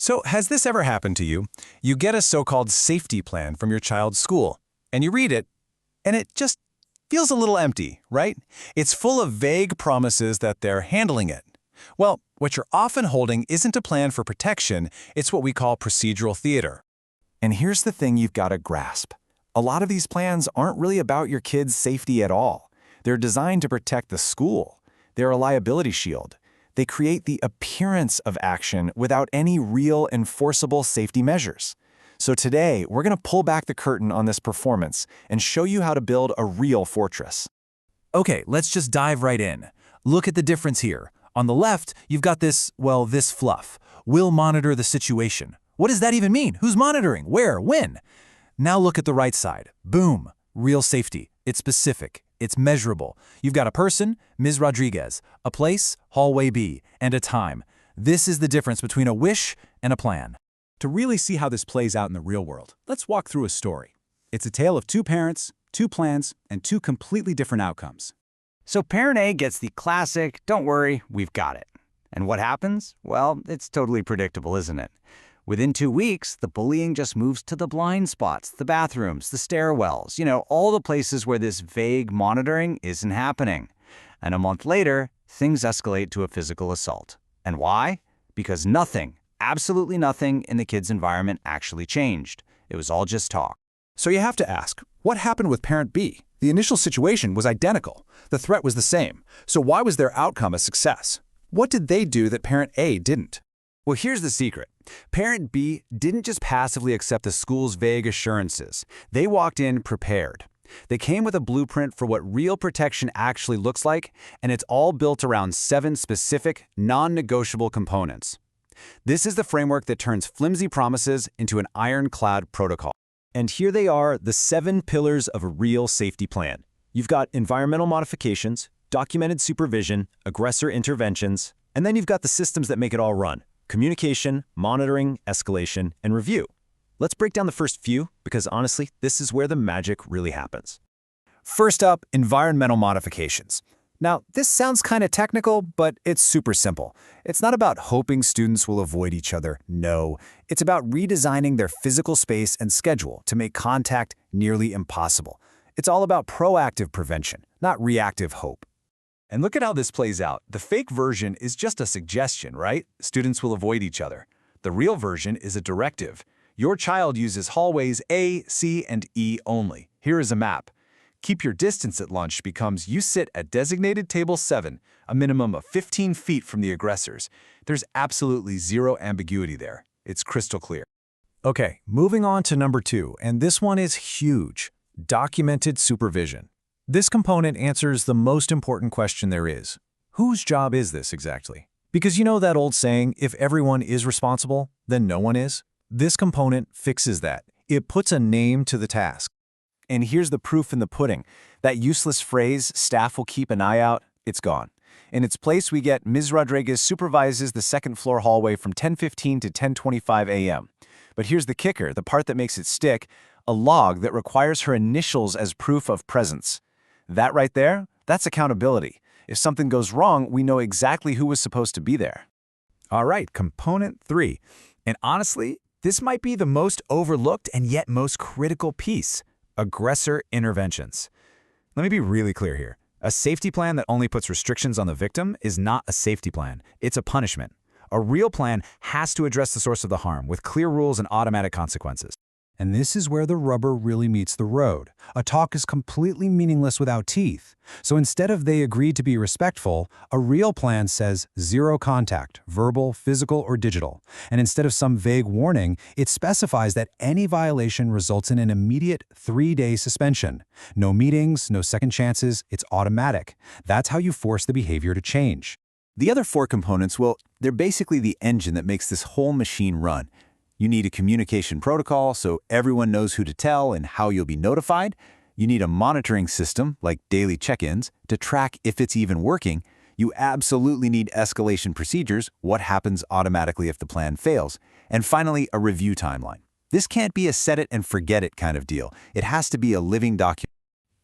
So has this ever happened to you? You get a so-called safety plan from your child's school, and you read it, and it just feels a little empty, right? It's full of vague promises that they're handling it. Well, what you're often holding isn't a plan for protection, it's what we call procedural theater. And here's the thing you've got to grasp. A lot of these plans aren't really about your kid's safety at all. They're designed to protect the school. They're a liability shield. They create the appearance of action without any real enforceable safety measures. So today, we're going to pull back the curtain on this performance and show you how to build a real fortress. Okay, let's just dive right in. Look at the difference here. On the left, you've got this fluff. We'll monitor the situation. What does that even mean? Who's monitoring? Where? When? Now look at the right side. Boom. Real safety. It's specific. It's measurable. You've got a person, Ms. Rodriguez, a place, hallway B, and a time. This is the difference between a wish and a plan. To really see how this plays out in the real world, let's walk through a story. It's a tale of two parents, two plans, and two completely different outcomes. So parent A gets the classic, "Don't worry, we've got it." And what happens? Well, it's totally predictable, isn't it? Within 2 weeks, the bullying just moves to the blind spots, the bathrooms, the stairwells, all the places where this vague monitoring isn't happening. And a month later, things escalate to a physical assault. And why? Because nothing, absolutely nothing in the kid's environment actually changed. It was all just talk. So you have to ask, what happened with parent B? The initial situation was identical. The threat was the same. So why was their outcome a success? What did they do that parent A didn't? Well, here's the secret. Parent B didn't just passively accept the school's vague assurances. They walked in prepared. They came with a blueprint for what real protection actually looks like, and it's all built around 7 specific, non-negotiable components. This is the framework that turns flimsy promises into an ironclad protocol. And here they are, the 7 pillars of a real safety plan. You've got environmental modifications, documented supervision, aggressor interventions, and then you've got the systems that make it all run. Communication, monitoring, escalation, and review. Let's break down the first few, because honestly, this is where the magic really happens. First up, environmental modifications. Now, this sounds kind of technical, but it's super simple. It's not about hoping students will avoid each other, no. It's about redesigning their physical space and schedule to make contact nearly impossible. It's all about proactive prevention, not reactive hope. And look at how this plays out. The fake version is just a suggestion, right? Students will avoid each other. The real version is a directive. Your child uses hallways A, C, and E only. Here is a map. Keep your distance at lunch becomes you sit at designated table 7, a minimum of 15 feet from the aggressors. There's absolutely zero ambiguity there. It's crystal clear. Okay, moving on to number 2, and this one is huge. Documented supervision. This component answers the most important question there is. Whose job is this exactly? Because you know that old saying, if everyone is responsible, then no one is? This component fixes that. It puts a name to the task. And here's the proof in the pudding. That useless phrase, staff will keep an eye out, it's gone. In its place, we get Ms. Rodriguez supervises the second floor hallway from 10:15 to 10:25 a.m. But here's the kicker, the part that makes it stick, a log that requires her initials as proof of presence. That right there, that's accountability. If something goes wrong, we know exactly who was supposed to be there. All right, component 3. And honestly, this might be the most overlooked and yet most critical piece. Aggressor interventions. Let me be really clear here. A safety plan that only puts restrictions on the victim is not a safety plan. It's a punishment. A real plan has to address the source of the harm with clear rules and automatic consequences. And this is where the rubber really meets the road. A talk is completely meaningless without teeth. So instead of they agreed to be respectful, a real plan says 0 contact, verbal, physical, or digital. And instead of some vague warning, it specifies that any violation results in an immediate 3-day suspension. No meetings, no second chances, it's automatic. That's how you force the behavior to change. The other 4 components, well, they're basically the engine that makes this whole machine run. You need a communication protocol so everyone knows who to tell and how you'll be notified. You need a monitoring system, like daily check-ins, to track if it's even working. You absolutely need escalation procedures, what happens automatically if the plan fails. And finally, a review timeline. This can't be a set-it-and-forget-it kind of deal. It has to be a living document.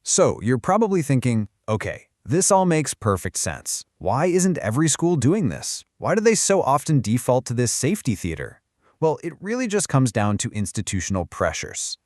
So you're probably thinking, okay, this all makes perfect sense. Why isn't every school doing this? Why do they so often default to this safety theater? Well, it really just comes down to institutional pressures.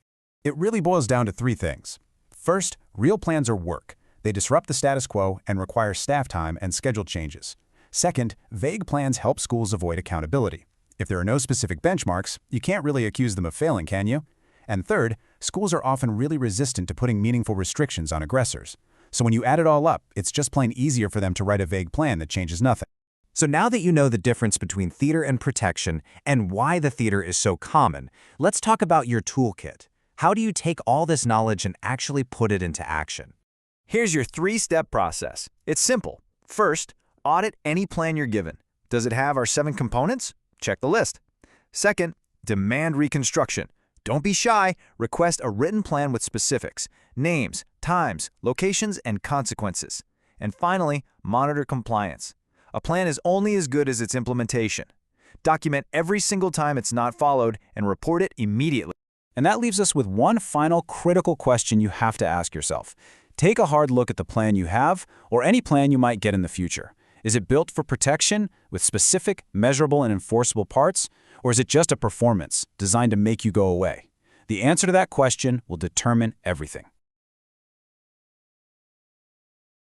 It really boils down to three things. First, real plans are work. They disrupt the status quo and require staff time and schedule changes. Second, vague plans help schools avoid accountability. If there are no specific benchmarks, you can't really accuse them of failing, can you? And third, schools are often really resistant to putting meaningful restrictions on aggressors. So when you add it all up, it's just plain easier for them to write a vague plan that changes nothing. So now that you know the difference between theater and protection and why the theater is so common, let's talk about your toolkit. How do you take all this knowledge and actually put it into action? Here's your three-step process. It's simple. First, audit any plan you're given. Does it have our 7 components? Check the list. Second, demand reconstruction. Don't be shy. Request a written plan with specifics, names, times, locations, and consequences. And finally, monitor compliance. A plan is only as good as its implementation. Document every single time it's not followed and report it immediately. And that leaves us with one final critical question you have to ask yourself. Take a hard look at the plan you have or any plan you might get in the future. Is it built for protection with specific, measurable, and enforceable parts? Or is it just a performance designed to make you go away? The answer to that question will determine everything.